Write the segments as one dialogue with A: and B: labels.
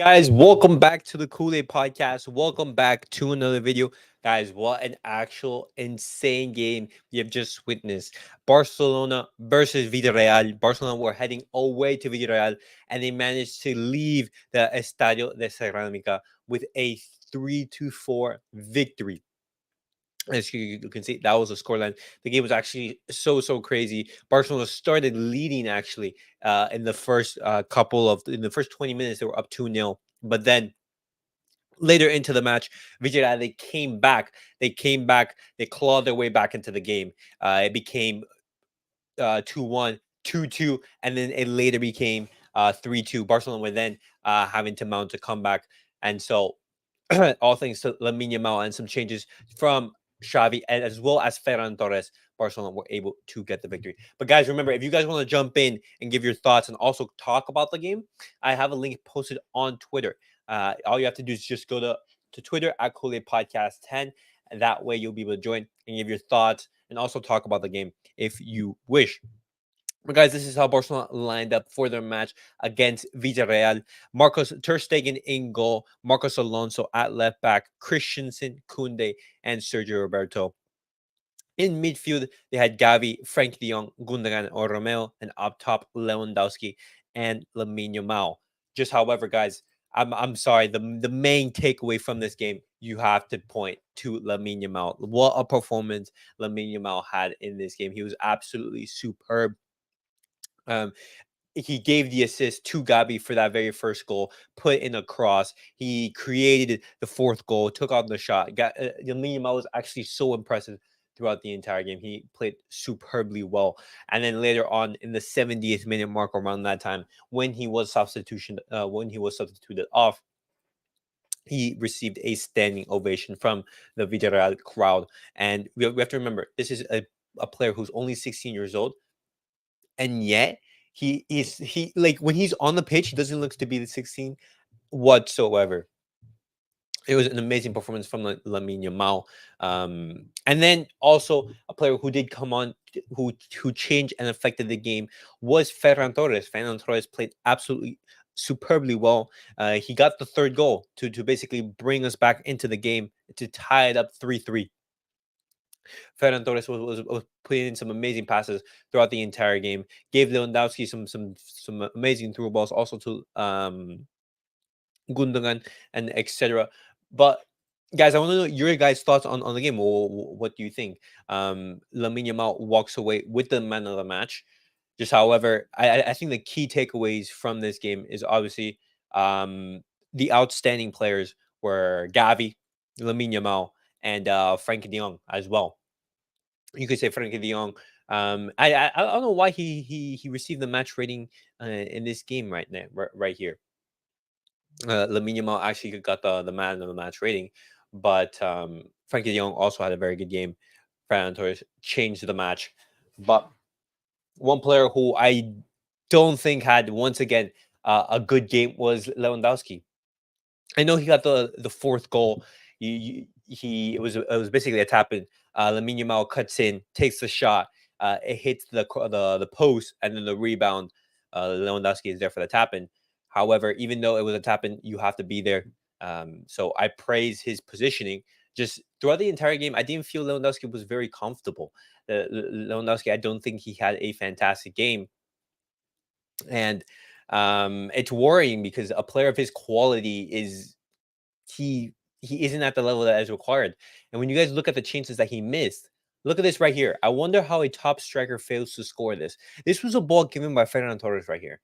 A: Guys, welcome back to the Kool-Aid Podcast. Welcome back to another video. Guys, what an actual insane game we have just witnessed. Barcelona versus Villarreal. Barcelona were heading away to Villarreal, and they managed to leave the Estadio de Ceramica with a 3-4 victory. As you can see, that was the scoreline. The game was actually so crazy. Barcelona started leading actually in the first in the first 20 minutes. They were up 2-0, but then later into the match, Villarreal they came back. They came back. They clawed their way back into the game. It became 2-1, 2-2, and then it later became 3-2. Barcelona were then having to mount a comeback, and so all thanks to Lamine Yamal and some changes from Xavi and as well as Ferran Torres, Barcelona were able to get the victory. But guys, remember, if you guys want to jump in and give your thoughts and also talk about the game, I have a link posted on Twitter. All you have to do is just go to Twitter at Kool-Aid Podcast 10, and that way you'll be able to join and give your thoughts and also talk about the game if you wish. But guys, this is how Barcelona lined up for their match against Villarreal. Marcos Ter Stegen in goal, Marcos Alonso at left back, Christensen, Kunde, and Sergio Roberto. In midfield, they had Gavi, Frank de Jong, Gundogan, or Romeo, and up top, Lewandowski and Lamine Yamal. Just however, guys, I'm sorry, the main takeaway from this game, you have to point to Lamine Yamal. What a performance Lamine Yamal had in this game. He was absolutely superb. Um, he gave the assist to Gabi for that very first goal, put in a cross. He created the fourth goal, took on the shot. Lamine Yamal was actually so impressive throughout the entire game. He played superbly well. And then later on in the 70th minute mark, around that time, when he was substituted off, he received a standing ovation from the Villarreal crowd. And we have to remember, this is a player who's only 16 years old, and yet he like when he's on the pitch, he doesn't look to be the 16 whatsoever. It was an amazing performance from Lamine Yamal. And then also a player who did come on, who changed and affected the game was Ferran Torres. Ferran Torres played absolutely superbly well. He got the third goal to basically bring us back into the game to tie it up 3-3. Ferran Torres was putting in some amazing passes throughout the entire game. Gave Lewandowski some amazing through balls, also to Gundogan and etc. But guys, I want to know your guys' thoughts on the game. What do you think? Lamine Yamal walks away with the man of the match. Just however, I think the key takeaways from this game is obviously the outstanding players were Gavi, Lamine Yamal, and Frankie de Jong as well. You could say Frankie de Jong. I don't know why he received the match rating in this game right now, right here. Lamine Yamal actually got the man of the match rating, but Frankie de Jong also had a very good game. Ferran Torres changed the match, but one player who I don't think had once again a good game was Lewandowski. I know he got the fourth goal. It was basically a tap in. Lamine Yamal cuts in, takes the shot. It hits the post, and then the rebound. Lewandowski is there for the tap in. However, even though it was a tap in, you have to be there. So I praise his positioning. Just throughout the entire game, I didn't feel Lewandowski was very comfortable. Lewandowski, I don't think he had a fantastic game, and it's worrying because a player of his quality is he he isn't at the level that is required. And when you guys look at the chances that he missed, look at this right here. I wonder how a top striker fails to score this. This was a ball given by Ferran Torres right here.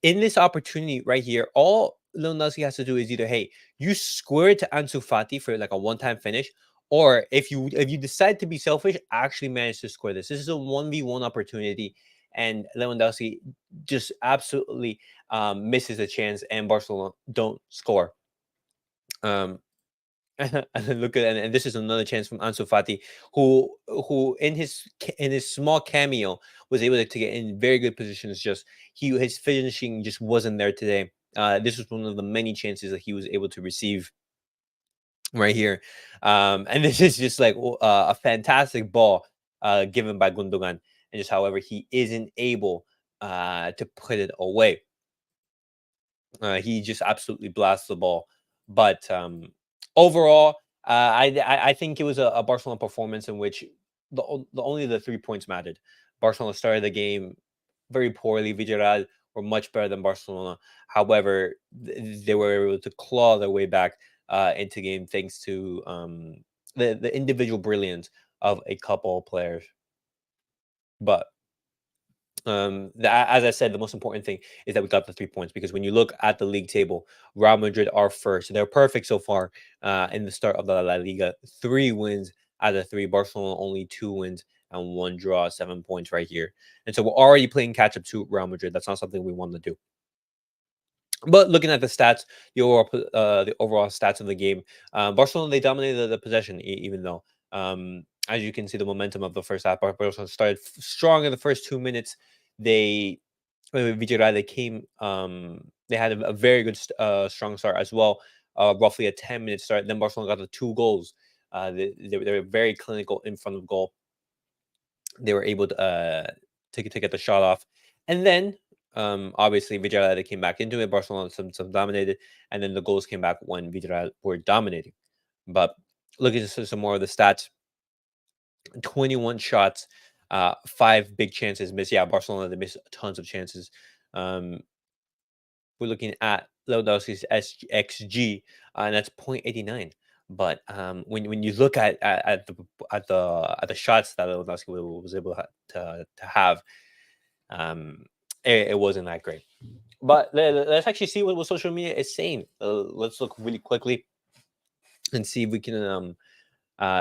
A: In this opportunity right here, all Lewandowski has to do is either, hey, you square it to Ansu Fati for like a one-time finish, or if you decide to be selfish, actually manage to score this. This is a 1v1 opportunity, and Lewandowski just absolutely misses a chance, and Barcelona don't score. Um, and then look at and this is another chance from Ansu Fati, who in his small cameo was able to get in very good positions. Just his finishing just wasn't there today. This was one of the many chances that he was able to receive right here, and this is just like a fantastic ball given by Gundogan, and just however he isn't able to put it away. He just absolutely blasts the ball. But overall, I think it was a Barcelona performance in which the only the 3 points mattered. Barcelona started the game very poorly. Villarreal were much better than Barcelona. However, they were able to claw their way back into game thanks to the individual brilliance of a couple of players. But as I said, the most important thing is that we got the 3 points because when you look at the league table, Real Madrid are first. They're perfect so far in the start of the La Liga. 3 wins out of three. Barcelona only 2 wins and 1 draw, 7 points right here. And so we're already playing catch up to Real Madrid. That's not something we want to do. But looking at the stats, the overall stats of the game, Barcelona they dominated the possession, even though as you can see the momentum of the first half, Barcelona started strong in the first 2 minutes. They Villarreal they came they had a very good strong start as well, roughly a 10-minute start. Then Barcelona got the 2 goals. They were very clinical in front of goal. They were able to get the shot off, and then obviously Villarreal they came back into it. Barcelona some dominated, and then the goals came back when Villarreal were dominating. But looking at some more of the stats, 21 shots, 5 big chances missed. Yeah, Barcelona they missed tons of chances. Um, we're looking at Lewandowski's xG, and that's 0.89. But when you look at the shots that Lewandowski was able to have, um, it wasn't that great. But let's actually see what social media is saying. Let's look really quickly and see if we can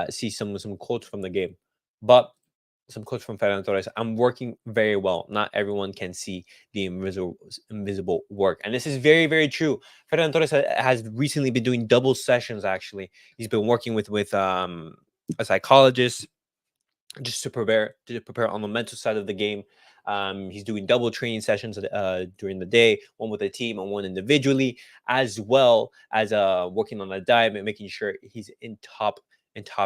A: see some quotes from the game. But some quotes from Ferran Torres. I'm working very well. Not everyone can see the invisible work, and this is very very true. Ferran Torres has recently been doing double sessions. Actually, he's been working with a psychologist just to prepare on the mental side of the game. He's doing double training sessions during the day, one with the team and one individually, as well as working on the diet and making sure he's in top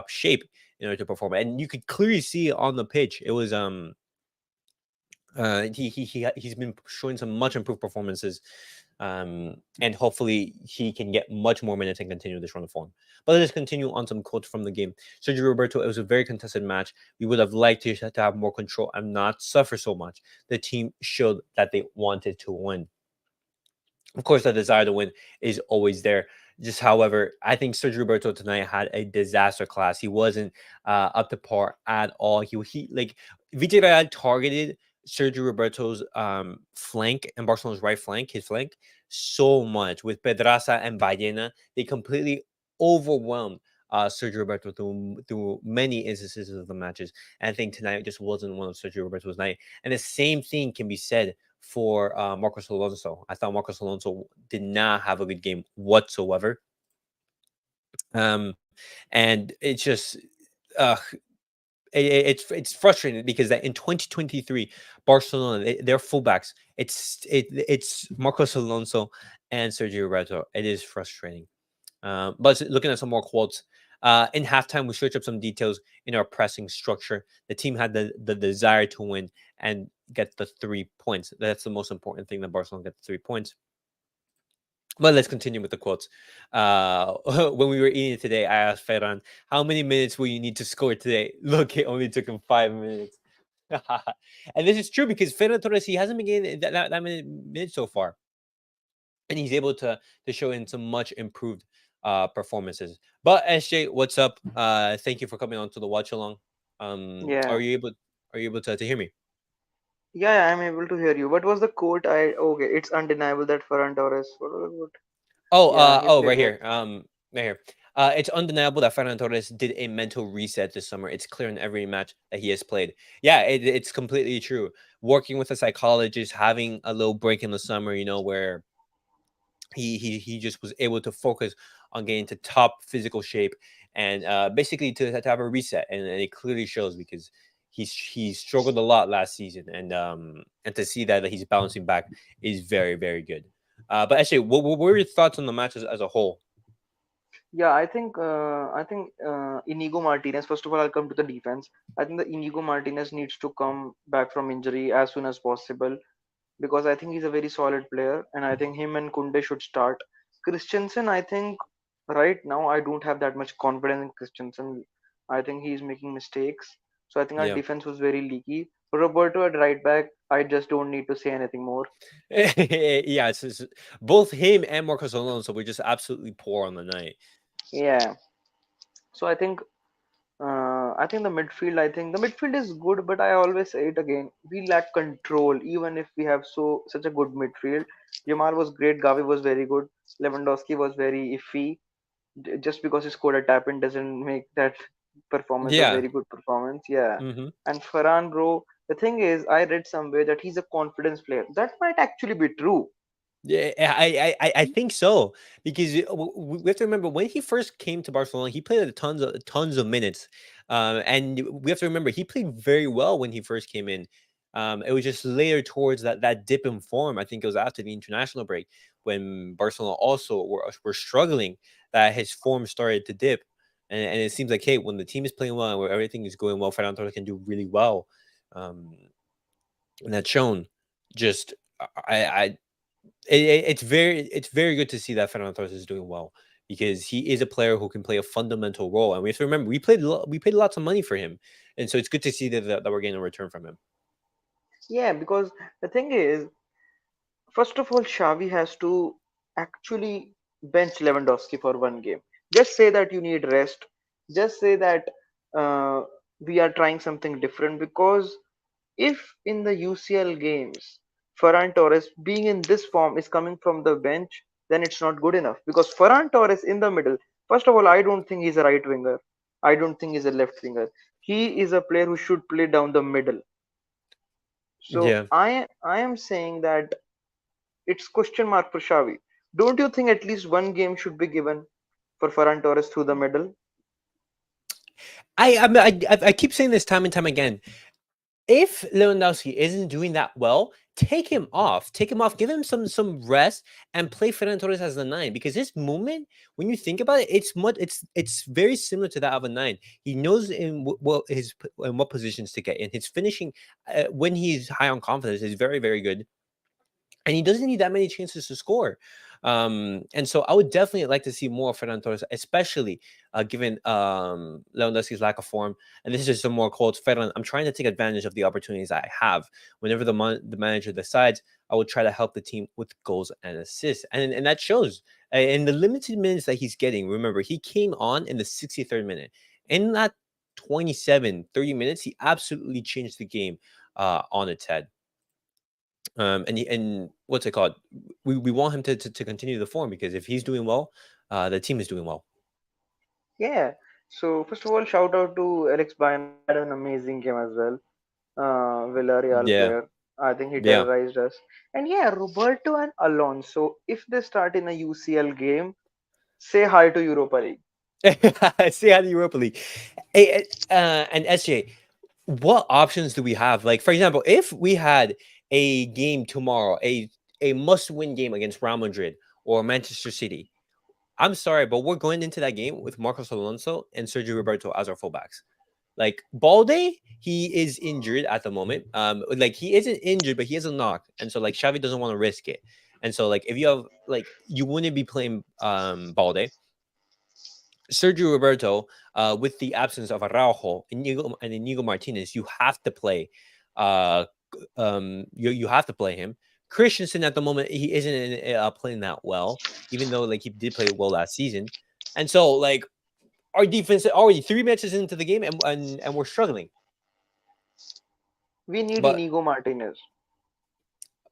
A: shape in order to perform. And you could clearly see on the pitch, it was he's been showing some much improved performances, and hopefully he can get much more minutes and continue this run of form. But let's continue on some quotes from the game. Sergio Roberto, it was a very contested match. We would have liked to have more control and not suffer so much. The team showed that they wanted to win. Of course, the desire to win is always there. Just, however, I think Sergio Roberto tonight had a disaster class. He wasn't up to par at all. He like Villarreal targeted Sergio Roberto's flank and Barcelona's right flank, his flank, so much with Pedraza and Ballena. They completely overwhelmed Sergio Roberto through many instances of the matches. And I think tonight just wasn't one of Sergio Roberto's night. And the same thing can be said for Marcos Alonso. I thought Marcos Alonso did not have a good game whatsoever. And it's just uh, it's frustrating because that in 2023 Barcelona their fullbacks it's Marcos Alonso and Sergio Roberto. It is frustrating. But looking at some more quotes, in halftime, we switched up some details in our pressing structure. The team had the desire to win and get the 3 points. That's the most important thing that Barcelona get the 3 points. But let's continue with the quotes. When we were eating today, I asked Ferran, how many minutes will you need to score today? Look, it only took him 5 minutes. And this is true because Ferran Torres, he hasn't been getting that many minutes so far. And he's able to show in some much improved performances. But SJ, what's up? Thank you for coming on to the watch along.
B: Yeah,
A: Are you able to hear me?
B: yeah, I'm able to hear you. What was the quote? Okay, it's undeniable that Ferran Torres. What?
A: Oh,
B: Yeah, he
A: right
B: played well.
A: here. Right here. It's undeniable that Ferran Torres did a mental reset this summer. It's clear in every match that he has played. Yeah, it's completely true. Working with a psychologist, having a little break in the summer, where he just was able to focus on getting to top physical shape and basically to have a reset, and it clearly shows because he struggled a lot last season, and to see that he's bouncing back is very very good. But actually, what were your thoughts on the match as a whole?
B: Yeah, I think Inigo Martinez. First of all, I'll come to the defense. I think the Inigo Martinez needs to come back from injury as soon as possible because I think he's a very solid player, and I think him and Kunde should start. Christensen, I think right now I don't have that much confidence in Christensen. I think he's making mistakes. So I think our
A: Yeah.
B: defense was very leaky. Roberto at right back, I just don't need to say anything more.
A: Yeah, both him and Marcos Alonso were just absolutely poor on the night.
B: Yeah. So I think the midfield is good, but I always say it again. We lack control, even if we have such a good midfield. Yamal was great. Gavi was very good. Lewandowski was very iffy. Just because he scored a tap in doesn't make that performance a
A: Yeah.
B: very good performance. Yeah.
A: Hmm.
B: And Farhan, bro, the thing is, I read somewhere that he's a confidence player. That might actually be true.
A: Yeah, I think so because we have to remember when he first came to Barcelona, he played a tons of minutes, and we have to remember he played very well when he first came in. It was just later towards that dip in form. I think it was after the international break when Barcelona also were struggling that his form started to dip, and it seems like hey, when the team is playing well and where everything is going well, Ferran Torres can do really well, um, and that's shown. Just I it's very good to see that Fernando Torres is doing well because he is a player who can play a fundamental role, and we have to remember we paid lots of money for him, and so it's good to see that we're getting a return from him.
B: Yeah, because the thing is, first of all, Xavi has to actually bench Lewandowski for one game. Just say that you need rest. Just say that uh, we are trying something different because if in the UCL games, Ferran Torres being in this form is coming from the bench, then it's not good enough. Because Ferran Torres in the middle, first of all, I don't think he's a right winger. I don't think he's a left winger. He is a player who should play down the middle. So
A: Yeah,
B: I am saying that it's question mark for Xavi. Don't you think at least one game should be given for Ferran Torres through the middle?
A: I mean, I keep saying this time and time again. If Lewandowski isn't doing that well, take him off. Take him off. Give him some rest and play Ferran Torres as the nine because his movement, when you think about it, it's very similar to that of a nine. He knows what his in what positions to get in. His finishing when he's high on confidence is very good, and he doesn't need that many chances to score. And so I would definitely like to see more of Ferran Torres, especially given Lewandowski's lack of form. And this is just some more quotes. Ferran, I'm trying to take advantage of the opportunities I have. Whenever the manager decides, I will try to help the team with goals and assists. And that shows in the limited minutes that he's getting. Remember, he came on in the 63rd minute. In that 30 minutes, he absolutely changed the game on its head. And what's it called? We want him to continue the form because if he's doing well, the team is doing well.
B: Yeah. So first of all, shout out to Alex Baena. He had an amazing game as well. Villarreal
A: Yeah,
B: player. I think he
A: yeah.
B: terrorized us. And yeah, Roberto and Alonso, if they start in a UCL game, say hi to Europa League.
A: See how the Europa League. Hey, and SJ, what options do we have? Like, for example, if we had a game tomorrow, a must-win game against Real Madrid or Manchester City, I'm sorry, but we're going into that game with Marcos Alonso and Sergio Roberto as our fullbacks. Like Balde, he is injured at the moment. Like he isn't injured, but he has a knock, and so like Xavi doesn't want to risk it. And so like if you have like you wouldn't be playing Balde, Sergio Roberto, with the absence of Araujo and Inigo Martinez, you have to play. Uh, you have to play him. Christensen at the moment he isn't playing that well, even though like he did play well last season. And so like our defense already 3 matches into the game and we're struggling.
B: We need
A: But
B: Inigo Martinez.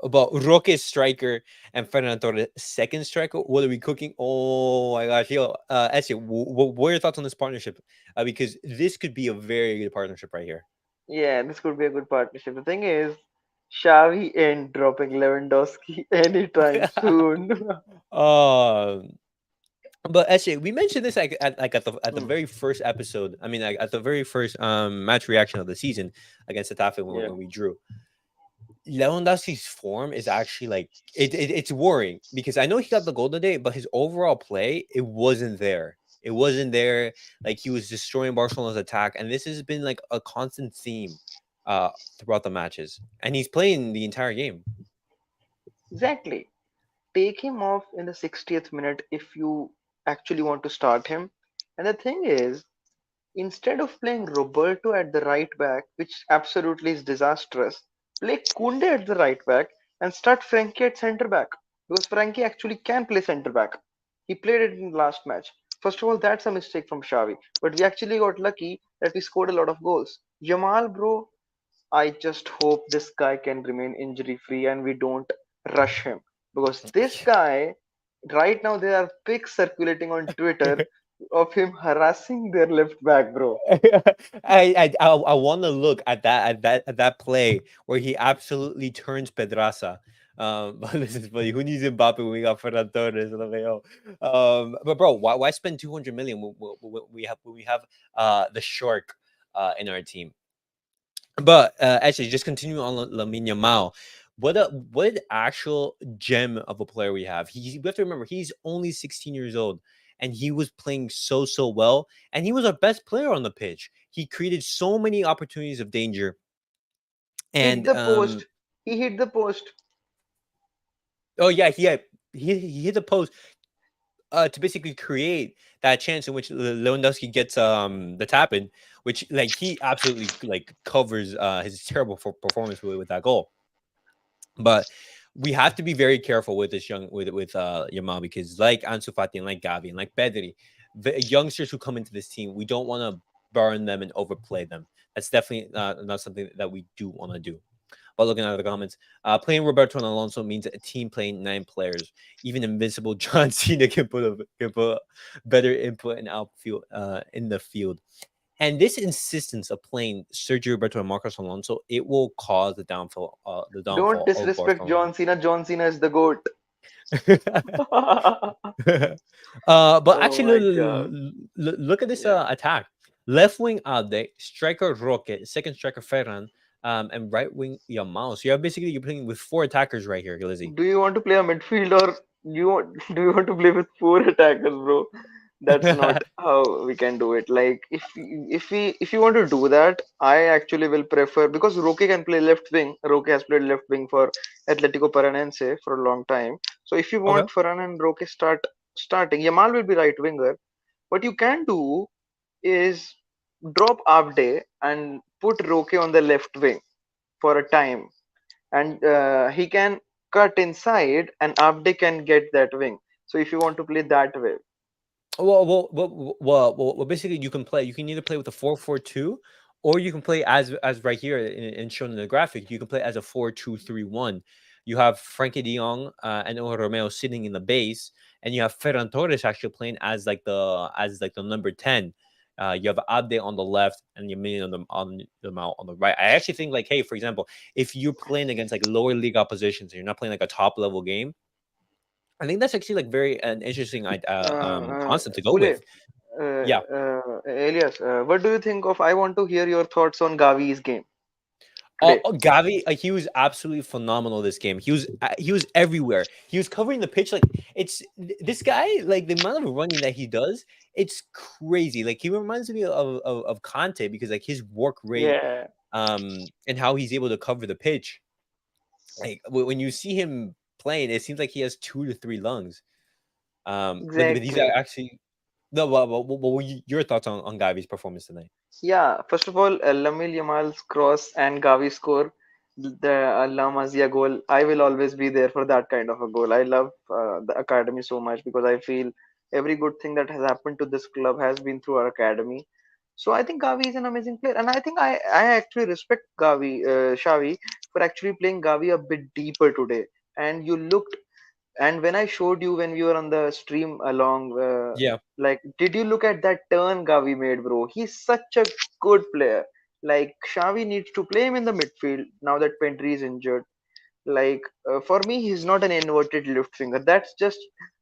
A: Roque is striker and Fernando Torres second striker. What are we cooking? Oh my gosh, yo, Essie, what are your thoughts on this partnership? Because this could be a very good partnership right here.
B: Yeah, this could be a good partnership. The thing is, Xavi ain't dropping Lewandowski anytime soon.
A: um, but Essie, we mentioned this like at the
B: Hmm,
A: very first episode. I mean, like at the very first match reaction of the season against Getafe
B: yeah.
A: when we drew. Lewandowski's form is actually like it's worrying because I know he got the goal today, but his overall play it wasn't there. It wasn't there. Like he was destroying Barcelona's attack, and this has been like a constant theme throughout the matches. And he's playing the entire game.
B: Exactly. Take him off in the 60th minute if you actually want to start him. And the thing is, instead of playing Roberto at the right back, which absolutely is disastrous, play Kunde at the right back and start Frankie at centre back. Because Frankie actually can play centre back. He played it in the last match. First of all, that's a mistake from Xavi. But we actually got lucky that we scored a lot of goals. Jamal, bro, I just hope this guy can remain injury free and we don't rush him. Because this guy, right now, there are pics circulating on Twitter of him harassing their left back, bro.
A: I want to look at that play where he absolutely turns Pedraza. But this is funny. Who needs Mbappe when we got Ferran Torres? And I'm like, oh. But bro, why spend 200 million when we have the shark in our team? But actually, just continue on Lamine Yamal. What an actual gem of a player we have. We have to remember he's only 16 years old, and he was playing so well, and he was our best player on the pitch. He created so many opportunities of danger,
B: Hit
A: and
B: the post. He hit the post.
A: oh yeah, he hit the post to basically create that chance in which Lewandowski gets the tap in, which like he absolutely like covers his terrible performance with that goal. But we have to be very careful with this with Yamal because like Ansu Fati and like Gavi and like Pedri, the youngsters who come into this team, we don't want to burn them and overplay them. That's definitely not something that we do want to do. But looking at the comments, playing Roberto and Alonso means a team playing 9 players. Even invincible John Cena can put better input and outfield in the field. And this insistence of playing Sergio Roberto and Marcos Alonso, it will cause the
B: Don't
A: downfall of
B: disrespect
A: Barcelona.
B: John Cena. John Cena is the GOAT.
A: But
B: Oh
A: actually,
B: my god.
A: look at this
B: Yeah.
A: attack. Left wing Alde, striker Roque, second striker Ferran, and right wing Yamal. So you're playing with 4 attackers right here, Lizzie.
B: Do you want to play a midfield or do you want to play with four attackers, bro? That's not how we can do it. Like if you want to do that, I actually will prefer because Roque can play left wing. Roque has played left wing for Atletico Paranense for a long time. So if you
A: Okay.
B: want Ferran and Roque starting, Yamal will be right winger. What you can do is drop Abde and put Roque on the left wing for a time and he can cut inside and Abde can get that wing. So if you want to play that way,
A: Basically, you can either play with a 4-4-2, or you can play as right here in shown in the graphic. You can play as a 4-2-3-1. You have Frankie De Jong and Ojo Romeo sitting in the base, and you have Ferran Torres actually playing as like the number 10. You have Abde on the left and Yamin on the right. I actually think like, hey, for example, if you're playing against like lower league oppositions and you're not playing like a top level game, I think that's actually like very an interesting concept to go
B: Kule,
A: with. Yeah.
B: Elias, what do you think of? I want to hear your thoughts on Gavi's game today.
A: Gavi, he was absolutely phenomenal this game. He was everywhere. He was covering the pitch like this guy. Like the amount of running that he does, it's crazy. Like he reminds me of Conte because like his work rate,
B: Yeah,
A: and how he's able to cover the pitch. Like when you see him playing, it seems like he has 2 to 3 lungs. But these are
B: exactly.
A: actually no. What were your thoughts on Gavi's performance tonight?
B: Yeah, first of all, Lamine Yamal's cross and Gavi score, the La Masia goal. I will always be there for that kind of a goal. I love the academy so much because I feel every good thing that has happened to this club has been through our academy. So I think Gavi is an amazing player, and I think I actually respect Xavi for actually playing Gavi a bit deeper today. And you looked and when I showed you when we were on the stream along,
A: Yeah.
B: like, did you look at that turn Gavi made, bro? He's such a good player. Like, Xavi needs to play him in the midfield now that Pedri is injured. Like, for me, he's not an inverted left winger. That's just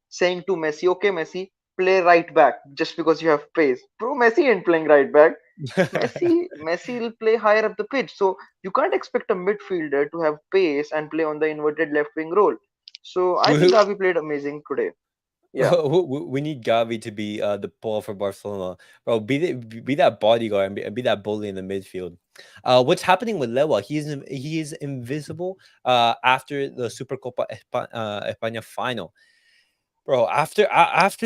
B: saying to Messi, okay, Messi, play right back just because you have pace. Bro, Messi ain't playing right back. Messi will play higher up the pitch. So you can't expect a midfielder to have pace and play on the inverted left wing role. So I think Gavi played amazing today. Yeah.
A: We need Gavi to be the ball for Barcelona, bro. Be that bodyguard and be that bully in the midfield. What's happening with Lewa? He is invisible. After the Supercopa España final, bro. After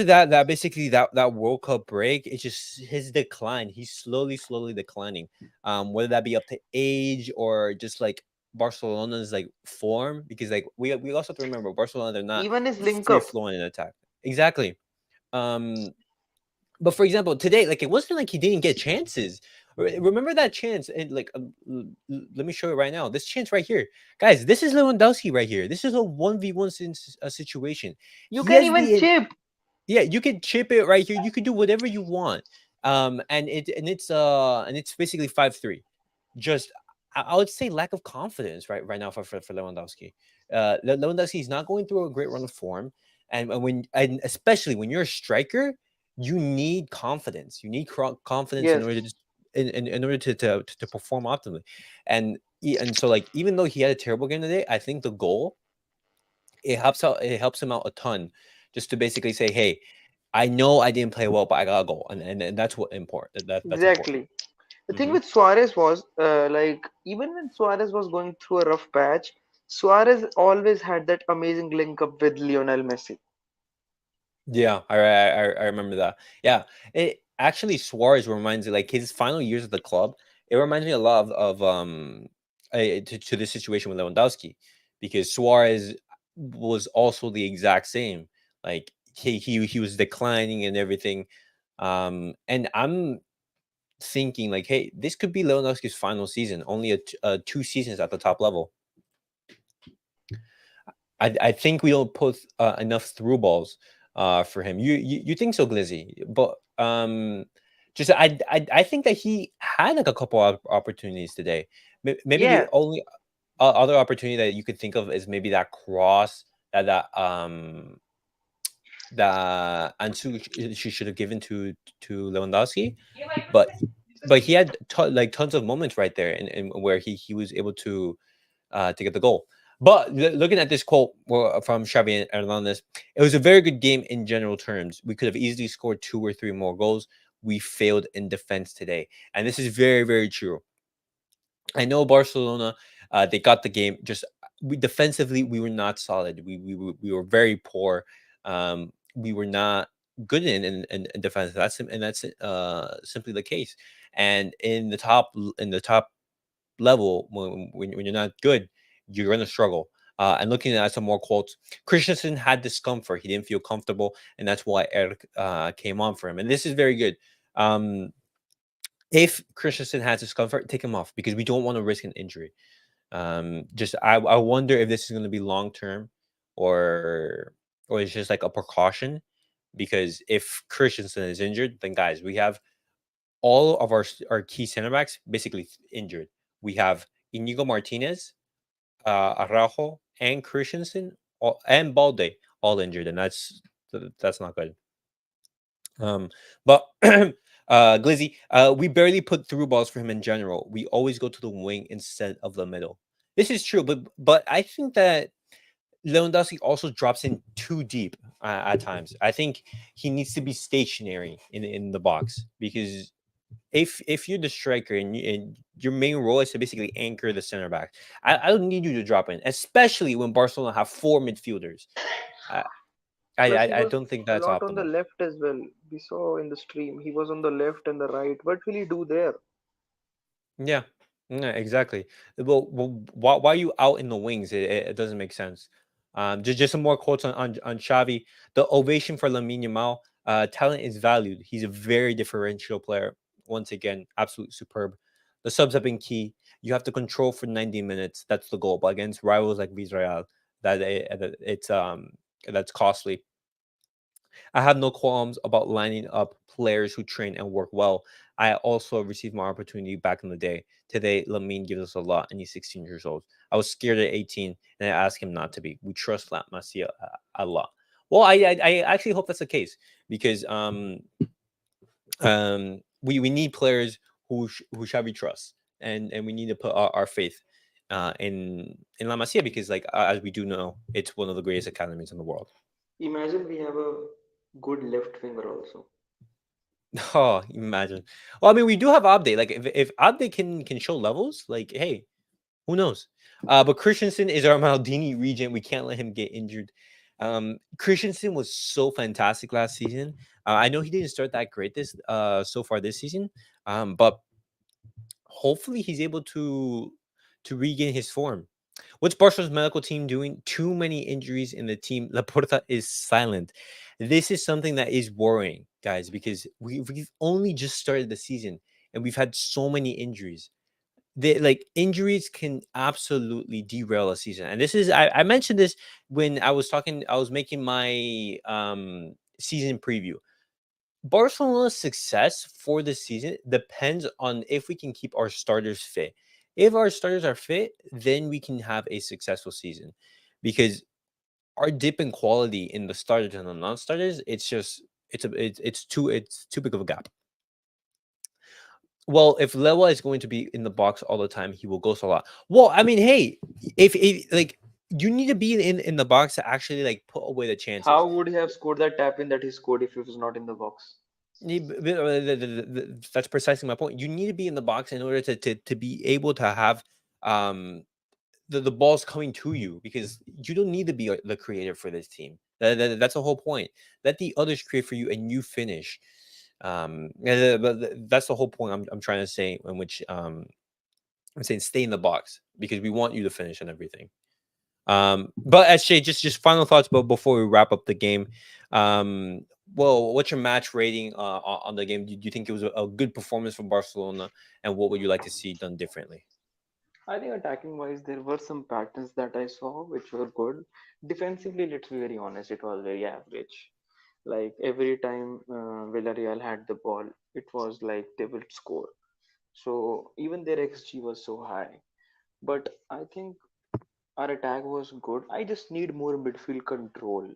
A: that basically that World Cup break, it's just his decline. He's slowly declining. Whether that be up to age or just like Barcelona's like form, because like we also have to remember Barcelona, they're not
B: Even his link
A: free
B: up.
A: flowing in attack. Exactly. Um, but for example, today, like it wasn't like he didn't get chances. Remember that chance? And like, let me show you right now. This chance right here, guys. This is Lewandowski right here. This is a 1v1 situation.
B: You
A: He
B: can
A: has
B: even
A: the
B: chip.
A: yeah, you could chip it right here. You could do whatever you want. And it's basically 5-3. Just I would say lack of confidence right now for Lewandowski. Lewandowski is not going through a great run of form, and especially when you're a striker, you need confidence. You need confidence in
B: Yes,
A: order to in order to perform optimally. And so like even though he had a terrible game today, I think the goal it helps him out a ton, just to basically say, hey, I know I didn't play well, but I got a goal, and that's what important. That's important.
B: exactly. The thing
A: Hmm.
B: with Suarez was, like, even when Suarez was going through a rough patch, Suarez always had that amazing link up with Lionel Messi.
A: Yeah, I remember that. Yeah, it actually Suarez reminds me like his final years at the club. It reminds me a lot to the situation with Lewandowski, because Suarez was also the exact same. Like he was declining and everything. And I'm thinking like, hey, this could be Lewandowski's final season. Only 2 seasons at the top level. I think we don't put enough through balls for him. You think so, Glizzy? But just I think that he had like a couple of opportunities today. Maybe the
B: Yeah,
A: only other opportunity that you could think of is maybe that cross that Ansu she should have given to Lewandowski, but he had like tons of moments right there, and where he was able to get the goal. But looking at this quote from Xavi Hernandez, it was a very good game in general terms. We could have easily scored 2 or 3 more goals. We failed in defense today, and this is very true. I know Barcelona, they got the game. Just we defensively, we were not solid. We were very poor. We were not good in defense. That's simply the case. And in the top level, when you're not good, you're gonna struggle. And looking at some more quotes, Christensen had discomfort. He didn't feel comfortable, and that's why Eric came on for him. And this is very good. Um, if Christensen has discomfort, take him off because we don't want to risk an injury. Just I wonder if this is going to be long term, or it's just like a precaution. Because if Christensen is injured, then guys, we have all of our key center backs basically injured. We have Inigo Martinez, Araujo, and Christensen, and Balde all injured, and that's not good. But Glizzy, we barely put through balls for him in general. We always go to the wing instead of the middle. This is true, but I think that Lewandowski also drops in too deep at times. I think he needs to be stationary in the box, because if you're the striker and your main role is to basically anchor the center back, I don't need you to drop in, especially when Barcelona have 4 midfielders. I
B: plus he
A: I
B: was
A: don't think
B: a
A: that's
B: lot on the
A: optimal.
B: left as well. We saw in the stream he was on the left and the right. What will he do there?
A: Yeah, yeah, exactly. Well, why are you out in the wings? It doesn't make sense. Just some more quotes on Xavi. The ovation for Lamine Yamal. Talent is valued. He's a very differential player. Once again, absolute superb. The subs have been key. You have to control for 90 minutes. That's the goal. But against rivals like Villarreal, that's costly. I have no qualms about lining up players who train and work well. I also received my opportunity back in the day. Today, Lamine gives us a lot, and he's 16 years old. I was scared at 18, and I asked him not to be. We trust La Masia a lot. Well, I actually hope that's the case, because we need players who Xavi trusts, and we need to put our faith in La Masia, because like as we do know, it's one of the greatest academies in the world.
B: Imagine we have a good left winger also.
A: Oh, imagine. Well, I mean, we do have Abde. Like, if Abde can show levels, like, hey, who knows? But Christensen is our Maldini regent. We can't let him get injured. Christensen was so fantastic last season. I know he didn't start that great this so far this season, but hopefully he's able to regain his form. What's Barcelona's medical team doing? Too many injuries in the team. Laporta is silent. This is something that is worrying, guys, because we've only just started the season and we've had so many injuries. Like injuries can absolutely derail a season. And this is I mentioned this when I was making my season preview. Barcelona's success for the season depends on if we can keep our starters fit. If our starters are fit, then we can have a successful season. Because our dip in quality in the starters and the non-starters, it's just it's too big of a gap. Well, if Lewa is going to be in the box all the time, he will ghost a lot. Well, I mean, hey, if like you need to be in the box to actually like put away the chances.
B: How would he have scored that tap in that he scored if he was not in the box?
A: That's precisely my point. You need to be in the box in order to be able to have um the balls coming to you because you don't need to be the creator for this team. That's the whole point. Let the others create for you and you finish. But that's the whole point I'm trying to say. In which I'm saying stay in the box because we want you to finish and everything. But SJ, just final thoughts, but before we wrap up the game, um, well, what's your match rating on the game? Do you think it was a good performance from Barcelona, and what would you like to see done differently?
B: I think attacking wise, there were some patterns that I saw which were good. Defensively, let's be very honest, it was very average. Like every time Villarreal had the ball, it was like they would score. So even their XG was so high. But I think our attack was good. I just need more midfield control.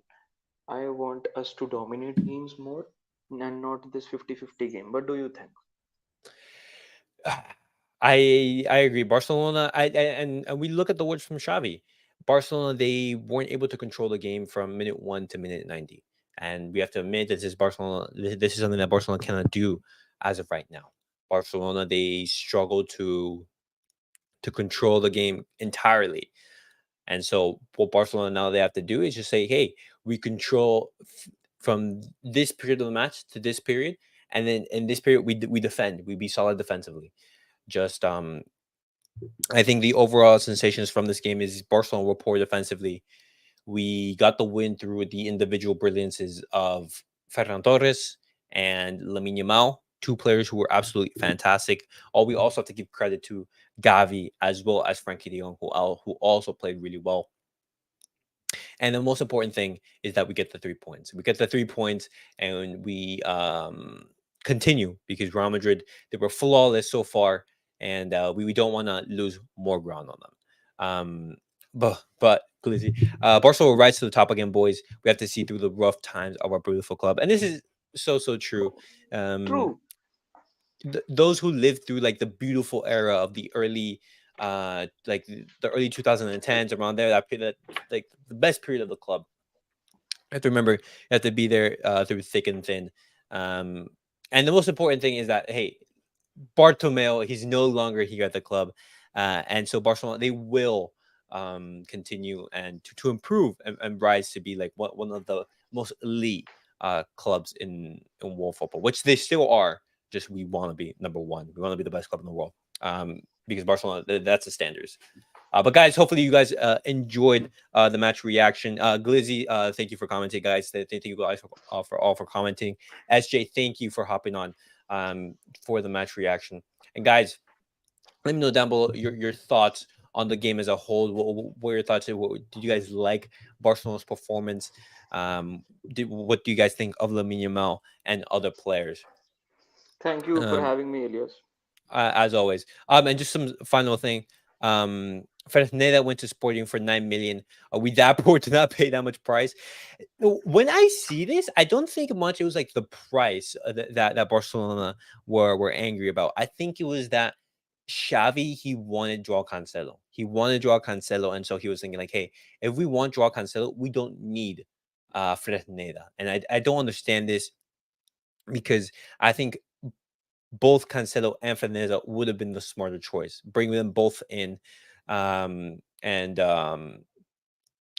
B: I want us to dominate games more and not this 50-50 game. What do you think?
A: I agree. Barcelona, and we look at the words from Xavi. Barcelona, they weren't able to control the game from minute 1 to minute 90, and we have to admit that this is Barcelona. This is something that Barcelona cannot do as of right now. Barcelona, they struggle to control the game entirely. And so what Barcelona now they have to do is just say, hey, we control from this period of the match to this period, and then in this period we defend, we be solid defensively. Just I think the overall sensations from this game is Barcelona were poor defensively. We got the win through the individual brilliances of Ferran Torres and Lamine Yamal, two players who were absolutely fantastic. We also have to give credit to Gavi as well as Frankie de Jong, who also played really well. And the most important thing is that we get the 3 points. We get the 3 points and we continue because Real Madrid, they were flawless so far and we don't want to lose more ground on them. But Glizzy, Barcelona will rise to the top again, boys. We have to see through the rough times of our beautiful club. And this is so true. Um,
B: True.
A: those who lived through like the beautiful era of the early like the early 2010s around there, that period, like the best period of the club. You have to remember you have to be there through thick and thin. um and the most important thing is that, hey, Bartomeu, he's no longer here at the club, and so Barcelona, they will continue and to improve and rise to be like one of the most elite clubs in world football, which they still are. Just we want to be number one. We want to be the best club in the world, because Barcelona, that's the standards. But guys, hopefully you guys enjoyed the match reaction. Glizzy, thank you for commenting, guys. Thank you guys for all for commenting. SJ, thank you for hopping on for the match reaction. And guys, let me know down below your thoughts on the game as a whole. What are your thoughts? Did you guys like Barcelona's performance? What do you guys think of Lamine Yamal and other players?
B: Thank you for
A: Um,
B: having me, Elias.
A: as always. And just some final thing. Fresneda went to Sporting for 9 million. We that poor to not pay that much price. When I see this, I don't think much. It was like the price that Barcelona were angry about. I think it was that Xavi, he wanted Joao Cancelo. He wanted Joao Cancelo, and so he was thinking like, hey, if we want Joao Cancelo, we don't need Fresneda, and I don't understand this because I think both Cancelo and Fernandez would have been the smarter choice. Bring them both in, um, and um,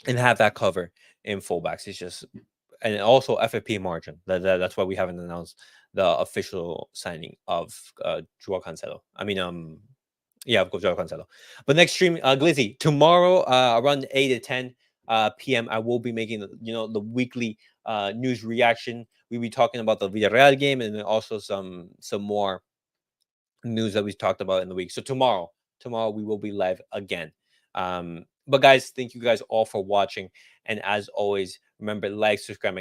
A: and have that cover in fullbacks. It's just and also FFP margin. That's why we haven't announced the official signing of Joao Cancelo. Yeah, of course, Joao Cancelo. But next stream, Glizzy, tomorrow around 8 to 10 p.m. I will be making the weekly news reaction. We'll be talking about the Villarreal game and then also some more news that we talked about in the week. So tomorrow we will be live again. But guys, thank you guys all for watching. And as always, remember like, subscribe, and